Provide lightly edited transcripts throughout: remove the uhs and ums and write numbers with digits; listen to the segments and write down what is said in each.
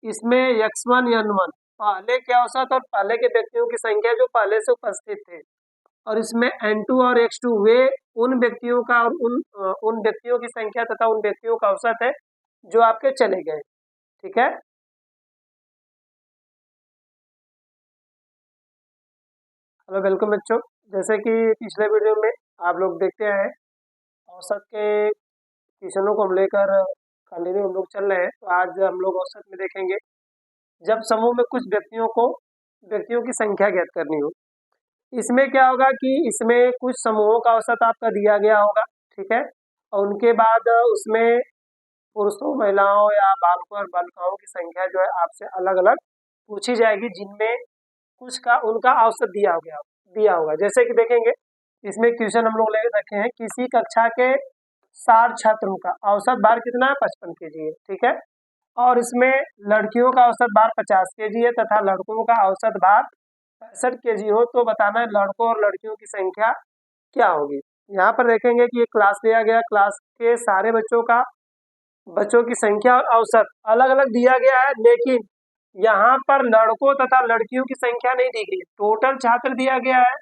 इसमें x1 n1 पहले के औसत और पहले के व्यक्तियों की संख्या जो पहले से उपस्थित थे, और इसमें n2 और x2 वे उन व्यक्तियों का और उन व्यक्तियों की संख्या तथा उन व्यक्तियों का औसत है जो आपके चले गए। ठीक है, हेलो वेलकम बच्चों। जैसे कि पिछले वीडियो में आप लोग देखते हैं, औसत के क्वेश्चनों को हम लेकर कंटिन्यू हम लोग चल रहे हैं। तो आज हम लोग औसत में देखेंगे, जब समूह में कुछ व्यक्तियों की संख्या ज्ञात करनी हो। इसमें क्या होगा कि इसमें कुछ समूहों का औसत आपका दिया गया होगा, ठीक है, और उनके बाद उसमें पुरुषों, महिलाओं या बालकों और बालिकाओं की संख्या जो है आपसे अलग अलग पूछी जाएगी, जिनमें कुछ का उनका औसत दिया होगा। जैसे कि देखेंगे, इसमें क्वेश्चन हम लोग ले रखे हैं, किसी कक्षा के 60 छात्रों का औसत भार कितना है, 55 kg है, ठीक है, और इसमें लड़कियों का औसत भार 50 kg है तथा लड़कों का औसत भार 65 kg हो, तो बताना है लड़कों और लड़कियों की संख्या क्या होगी। यहाँ पर देखेंगे कि एक क्लास दिया गया, क्लास के सारे बच्चों की संख्या और औसत अलग अलग दिया गया है, लेकिन यहाँ पर लड़कों तथा लड़कियों की संख्या नहीं दी गई। टोटल छात्र दिया गया है,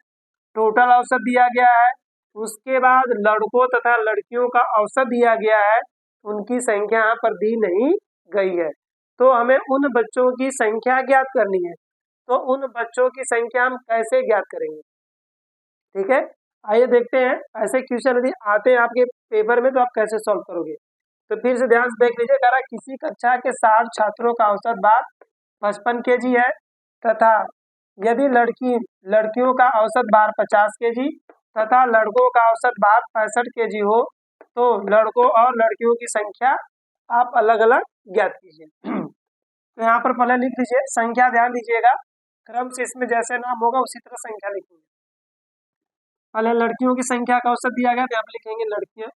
टोटल औसत दिया गया है, उसके बाद लड़कों तथा लड़कियों का औसत दिया गया है, उनकी संख्या यहाँ पर दी नहीं गई है। तो हमें उन बच्चों की संख्या ज्ञात करनी है। तो उन बच्चों की संख्या हम कैसे ज्ञात करेंगे, ठीक है, आइए देखते हैं। ऐसे क्वेश्चन यदि आते हैं आपके पेपर में तो आप कैसे सॉल्व करोगे। तो फिर से ध्यान से देख लीजिए, कह रहा किसी कक्षा के 60 छात्रों का औसत भार 55 kg है तथा यदि लड़कियों का औसत भार 50 kg तथा लड़कों का औसत भार 65 kg हो, तो लड़कों और लड़कियों की संख्या आप अलग अलग ज्ञात कीजिए। तो यहाँ पर पहले लिख लीजिए संख्या, ध्यान दीजिएगा क्रम से इसमें जैसे नाम होगा उसी तरह संख्या लिखेंगे। पहले लड़कियों की संख्या का औसत दिया गया, तो यहाँ पर लिखेंगे लड़कियां,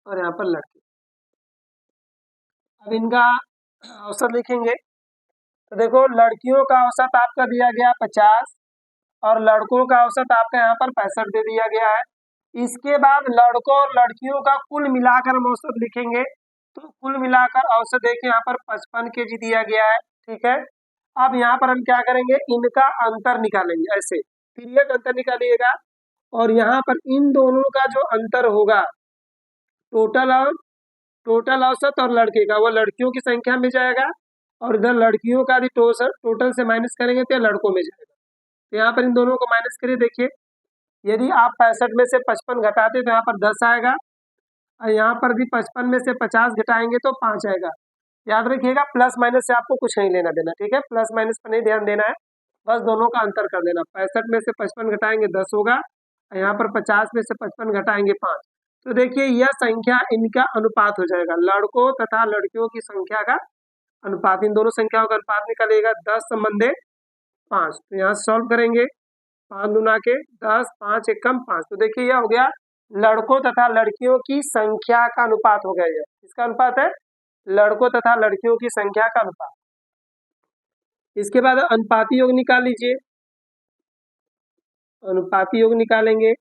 और यहाँ पर लड़के। अब इनका औसत लिखेंगे, तो देखो लड़कियों का औसत आपका दिया गया 50 और लड़कों का औसत आपका यहाँ पर 65 दे दिया गया है। इसके बाद लड़कों और लड़कियों का कुल मिलाकर हम औसत लिखेंगे, तो कुल मिलाकर औसत देखिए यहाँ पर 55 kg दिया गया है, ठीक है। अब यहाँ पर हम क्या करेंगे, इनका अंतर निकालेंगे, ऐसे पीरियड अंतर निकालिएगा, और यहाँ पर इन दोनों का जो अंतर होगा, टोटल औसत और लड़के का, वो लड़कियों की संख्या में जाएगा, और इधर लड़कियों का भी टोटल से माइनस करेंगे तो लड़कों में जाएगा। तो यहाँ पर इन दोनों को माइनस करिए, देखिए यदि आप 65 में से 55 घटाते तो यहाँ पर 10 आएगा, और यहाँ पर भी 55 में से 50 घटाएंगे तो 5 आएगा। याद रखिएगा प्लस माइनस से आपको कुछ नहीं लेना देना, ठीक है, प्लस माइनस पर नहीं ध्यान देना है, बस दोनों का अंतर कर देना। 65 में से 55 घटाएंगे 10 होगा, और यहाँ पर 50 में से 55 घटाएंगे 5। तो देखिए यह संख्या इनका अनुपात हो जाएगा, लड़कों तथा लड़कियों की संख्या का अनुपात, इन दोनों संख्याओं का अनुपात निकलेगा 10:5। तो यहाँ सॉल्व करेंगे, 5 दूना के 10, 5 एकम 5। तो देखिए यह हो गया लड़कों तथा लड़कियों की संख्या का अनुपात हो गया। इसका अनुपात है लड़कों तथा लड़कियों की संख्या का अनुपात। इसके बाद अनुपाती योग निकाल लीजिए, अनुपाती योग निकालेंगे,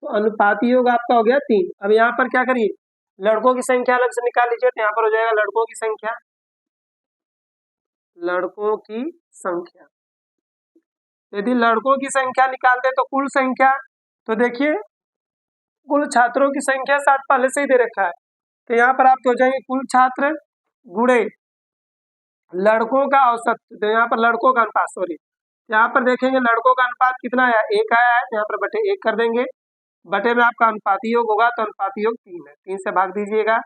तो अनुपाती योग आपका हो गया 3। अब यहाँ पर क्या करिए, लड़कों की संख्या अलग से निकाल लीजिए, तो यहाँ पर हो जाएगा लड़कों की संख्या, यदि लड़कों की संख्या निकालते तो कुल संख्या, तो देखिए कुल छात्रों की संख्या 60 पहले से ही दे रखा है, तो यहाँ पर आपके हो जाएंगे कुल छात्र गुणे लड़कों का औसत, तो यहाँ पर लड़कों का अनुपात, सॉरी यहाँ पर देखेंगे लड़कों का अनुपात कितना आया, 1 आया है, यहाँ पर बटे 1 कर देंगे, बटे में आपका अनुपाती योग होगा, तो अनुपाती योग 3 है, 3 से भाग दीजिएगा,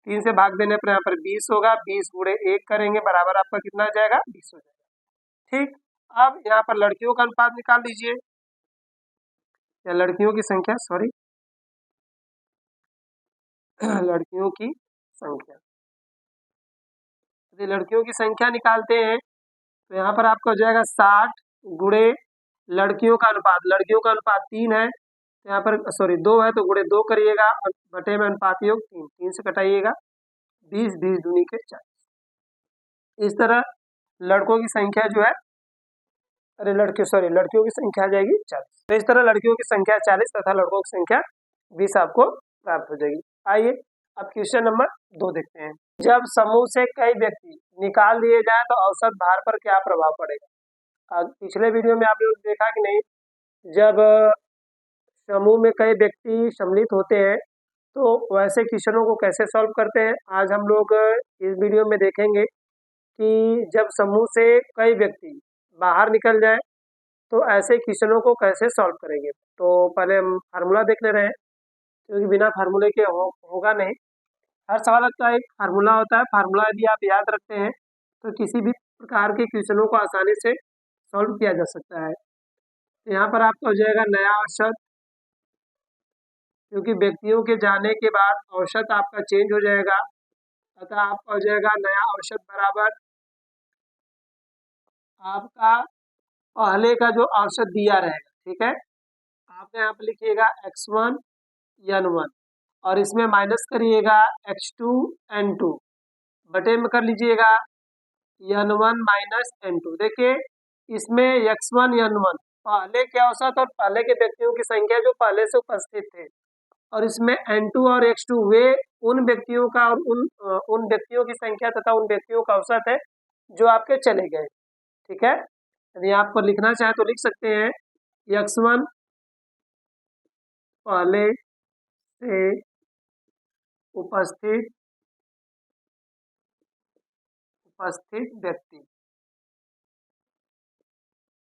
3 से भाग देने पर यहाँ पर 20 होगा, 20 गुणे 1 करेंगे बराबर आपका कितना आ जाएगा, 20 हो जाएगा, ठीक। अब यहाँ पर लड़कियों का अनुपात निकाल लीजिए, या लड़कियों की संख्या, सॉरी लड़कियों की संख्या, यदि लड़कियों की संख्या निकालते हैं तो यहाँ पर आपका हो जाएगा 60 गुणे लड़कियों का अनुपात 3 है, तो यहाँ पर सॉरी 2 है, तो गुणे 2 करिएगा, बटे में अनुपात योग 3, 3 से कटाइएगा, 20, 20 दूनी के 40। इस तरह लड़कों की संख्या जो है अरे लड़कियों की संख्या आ जाएगी 40। तो इस तरह लड़कियों की संख्या 40 तथा लड़कों की संख्या 20 आपको प्राप्त हो जाएगी। आइए अब क्वेश्चन नंबर 2 देखते हैं। जब समूह से कई व्यक्ति निकाल दिए जाए तो औसत भार पर क्या प्रभाव पड़ेगा। पिछले वीडियो में आप लोग देखा कि नहीं, जब समूह में कई व्यक्ति सम्मिलित होते हैं तो वैसे क्वेश्चनों को कैसे सॉल्व करते हैं, आज हम लोग इस वीडियो में देखेंगे कि जब समूह से कई व्यक्ति बाहर निकल जाए तो ऐसे क्वेश्चनों को कैसे सॉल्व करेंगे। तो पहले हम फार्मूला देख ले रहे हैं, क्योंकि बिना फार्मूले के होगा नहीं। हर सवाल का एक फार्मूला होता है, फार्मूला यदि आप याद रखते हैं तो किसी भी प्रकार के क्वेश्चनों को आसानी से सॉल्व किया जा सकता है। तो यहाँ पर आपका हो जाएगा नया औसत, क्योंकि व्यक्तियों के जाने के बाद औसत आपका चेंज हो जाएगा, अतः आपका हो जाएगा नया औसत बराबर आपका पहले का जो औसत दिया रहेगा। ठीक है, आपने यहाँ पर लिखिएगा x1 n1 और इसमें माइनस करिएगा x2 n2 बटे में कर लीजिएगा n1 माइनस n2। देखिए इसमें x1 n1 पहले के औसत और पहले के व्यक्तियों की संख्या जो पहले से उपस्थित थे, और इसमें n2 और x2 वे उन व्यक्तियों का और उन व्यक्तियों की संख्या तथा उन व्यक्तियों का औसत है जो आपके चले गए। ठीक है, यदि आपको लिखना चाहे तो लिख सकते हैं x1 पहले से उपस्थित व्यक्ति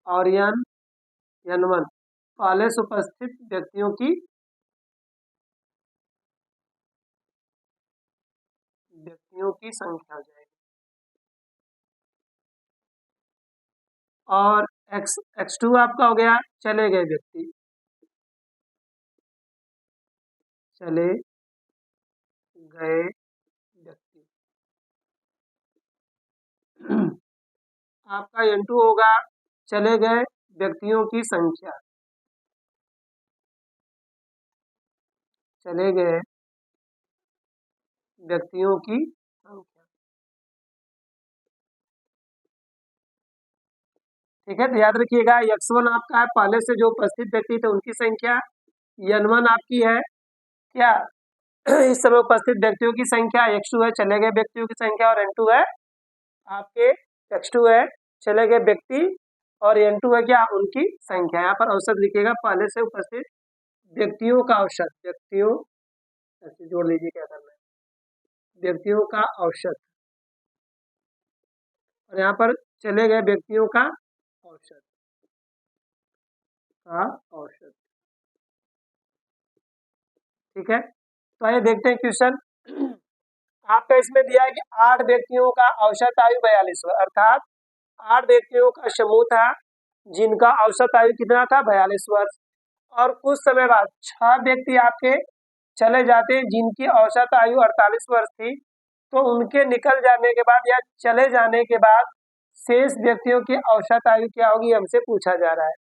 और n1 पहले से उपस्थित व्यक्तियों की संख्या हो जाएगी। और x2 आपका हो गया चले गए व्यक्ति, आपका n2 होगा चले गए व्यक्तियों की संख्या, ठीक है। तो याद रखिएगा x1 आपका है पहले से जो उपस्थित व्यक्ति थे उनकी संख्या, n1 आपकी है क्या इस समय उपस्थित व्यक्तियों की संख्या, x2 है चले गए व्यक्तियों की संख्या और n2 है आपके x2 है चले गए व्यक्ति और n2 है क्या उनकी संख्या। यहाँ पर औसत लिखिएगा पहले से उपस्थित व्यक्तियों का औसत, ऐसे जोड़ लीजिए क्या करना है, व्यक्तियों का औसत, और यहाँ पर चले गए व्यक्तियों का औसत ठीक है। तो आइए देखते हैं क्वेश्चन। आपका इसमें दिया है कि 8 व्यक्तियों का औसत आयु 42 है, अर्थात 8 व्यक्तियों का समूह था जिनका औसत आयु कितना था 42 वर्ष, और कुछ समय बाद 6 व्यक्ति आपके चले जाते हैं जिनकी औसत आयु 48 वर्ष थी। तो उनके निकल जाने के बाद या चले जाने के बाद शेष व्यक्तियों की औसत आयु क्या होगी हमसे पूछा जा रहा है।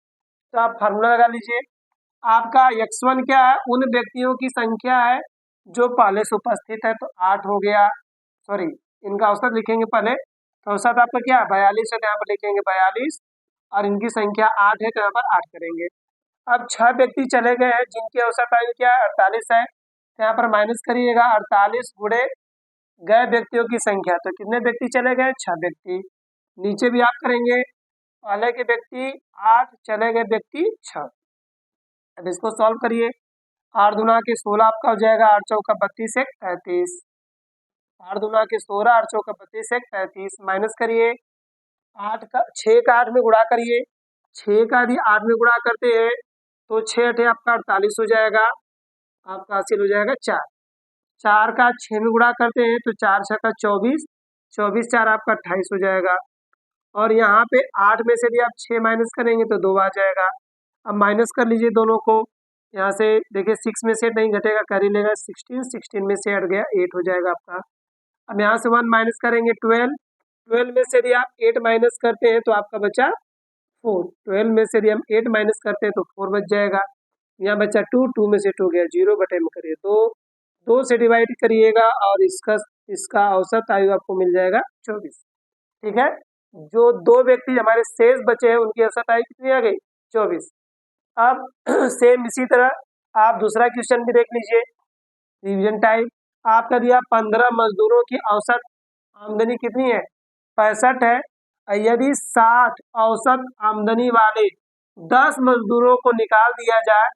तो आप फार्मूला लगा लीजिए। आपका x1 क्या है, उन व्यक्तियों की संख्या है जो पहले से उपस्थित है, तो 8 हो गया, सॉरी इनका औसत लिखेंगे पहले, तो औसत आपका क्या है 42 है, तो यहाँ पर लिखेंगे 42 और इनकी संख्या 8 है तो यहाँ पर 8 करेंगे। अब 6 व्यक्ति चले गए हैं जिनकी औसत आयु क्या है 48 है, तो यहाँ पर माइनस करिएगा 48 गुणे गए व्यक्तियों की संख्या, तो कितने व्यक्ति चले गए 6 व्यक्ति। नीचे भी आप करेंगे पहले के व्यक्ति 8 चले गए व्यक्ति 6। अब इसको सॉल्व करिए, 8 दूना के 16 आपका हो जाएगा, 8 चौका 32 एक 33, 8 दूना के 16 8 चौका 32 एक 33, माइनस करिए 6 का 8 में गुणा करिए, 6 का यदि 8 में गुणा करते हैं तो 6 8 आपका 48 हो जाएगा, आपका हासिल हो जाएगा 4। 4 का 6 में गुणा करते हैं तो 4 6 का 24, 24 4 आपका 28 हो जाएगा। और यहाँ पे 8 में से यदि आप 6 माइनस करेंगे तो 2 आ जाएगा। अब माइनस कर लीजिए दोनों को, यहाँ से देखिए 6 में से नहीं घटेगा, कर ही लेगा 16, 16 में से हट गया 8 हो जाएगा आपका। अब यहाँ से 1 माइनस करेंगे 12, 12 में से यदि आप 8 माइनस करते हैं तो आपका बचा 4, 12 में से यदि हम 8 माइनस करते हैं तो 4 बच जाएगा। यहाँ बचा 2, 2 में से 2 गया 0 बटे में करिए 2 से डिवाइड करिएगा और इसका औसत आयु आपको मिल जाएगा 24। ठीक है, जो 2 व्यक्ति हमारे शेष बचे हैं उनकी औसत आयु कितनी आ गई 24। अब सेम इसी तरह आप दूसरा क्वेश्चन भी देख लीजिए, रिवीजन टाइप। आपका दिया 15 मजदूरों की औसत आमदनी कितनी है 65 है। यदि 60 औसत आमदनी वाले 10 मजदूरों को निकाल दिया जाए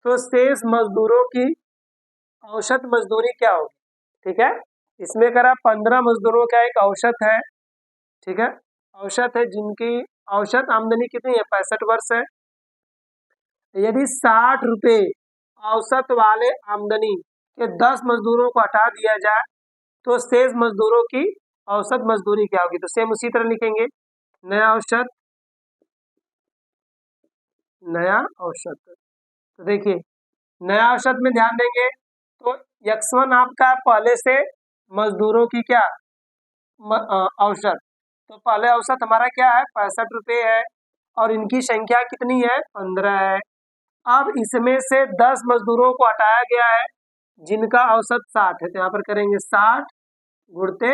तो शेष मजदूरों की औसत मजदूरी क्या होगी। ठीक है, इसमें करा 15 मजदूरों का एक औसत है, ठीक है, औसत है जिनकी औसत आमदनी कितनी है 65 वर्ष है। यदि 60 रुपये औसत वाले आमदनी के 10 मजदूरों को हटा दिया जाए तो शेष मजदूरों की औसत मजदूरी क्या होगी। तो सेम उसी तरह लिखेंगे, नया औसत, नया औसत। तो देखिए नया औसत में ध्यान देंगे तो x1 आपका पहले से मजदूरों की क्या औसत, तो पहले औसत हमारा क्या है 65 रुपये है और इनकी संख्या कितनी है 15 है। अब इसमें से 10 मजदूरों को हटाया गया है जिनका औसत 60 है, तो यहाँ पर करेंगे 60 गुणते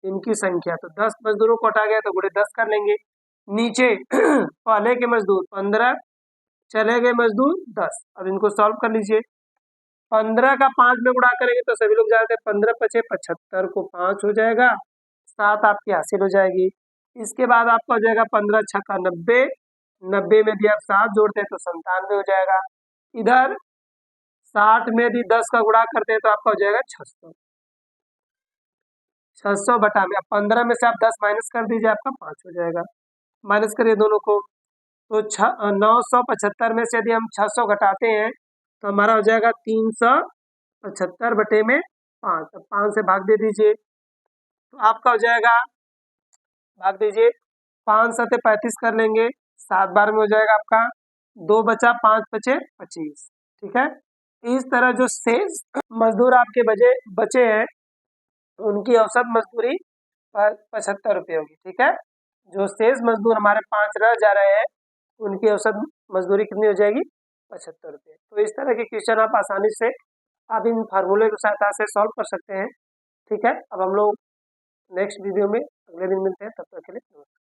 इनकी संख्या, तो 10 मजदूरों को हटा गया तो गुणे 10 कर लेंगे। नीचे पहले के मजदूर 15, चले गए मजदूर 10। अब इनको सॉल्व कर लीजिए, 15 का 5 में गुणा करेंगे तो सभी लोग जानते हैं 15 पचे 75 को 5 हो जाएगा, 7 आपकी हासिल हो जाएगी। इसके बाद आपका हो जाएगा 15 छक्का 90, 90 में यदि आप 7 जोड़ते हैं तो 97 हो जाएगा। इधर 60 में यदि 10 का गुणा करते हैं तो आपका हो जाएगा 600, 600 बटा में 15 में से आप 10 माइनस कर दीजिए, आपका 5 हो जाएगा। माइनस करिए दोनों को, तो 975 में से यदि हम 600 घटाते हैं तो हमारा हो जाएगा 375 बटे में 5, तो 5 से भाग दे दीजिए तो आपका हो जाएगा, भाग दीजिए 5 सते 35 कर लेंगे, 7 बार में हो जाएगा आपका 2 बचा 5 बचे 25। ठीक है, इस तरह जो शेष मजदूर आपके बचे हैं उनकी औसत मजदूरी 75 रुपये होगी। ठीक है, जो शेष मजदूर हमारे 5 रह जा रहे हैं उनकी औसत मजदूरी कितनी हो जाएगी 75 रुपये। तो इस तरह के क्वेश्चन आप आसानी से आप इन फार्मूले की सहायता से सॉल्व कर सकते हैं। ठीक है, अब हम लोग नेक्स्ट वीडियो में अगले दिन मिलते हैं, तब तक के लिए नमस्कार।